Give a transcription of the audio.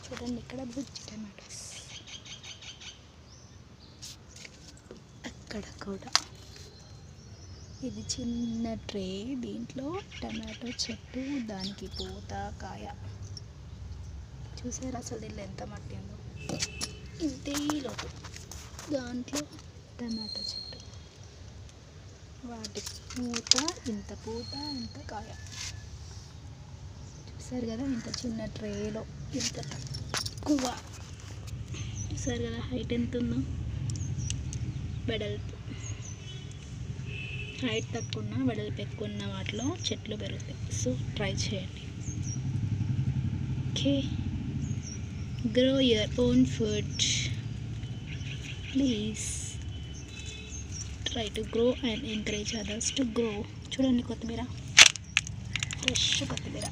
చూడండి ఇక్కడ బుజ్జి టమాటోస్, అక్కడ కూడా. ఇది చిన్న ట్రే, దీంట్లో టమాటో చెట్టు, దానికి పూత కాయ. చూసారు అసలు దీనిలో ఎంత మట్టి ఉందో, ఇంతే లోతు. దాంట్లో టమాటో చెట్టు, వాటి పూత, ఇంత కాయ. చూసారు కదా ఇంత చిన్న ట్రేలో ఇంత తక్కువ. చూసారు కదా హైట్ ఎంత ఉందో, వెడల్పు. హైట్ తక్కువ ఉన్న వెడల్పు ఎక్కువ ఉన్న వాటిలో చెట్లు పెరుగుతాయి. సో ట్రై చేయండి. Okay, grow your own food. Please try to grow and encourage others to grow. చూడండి కొత్తిమీర, ఫ్రెష్ కొత్తిమీర.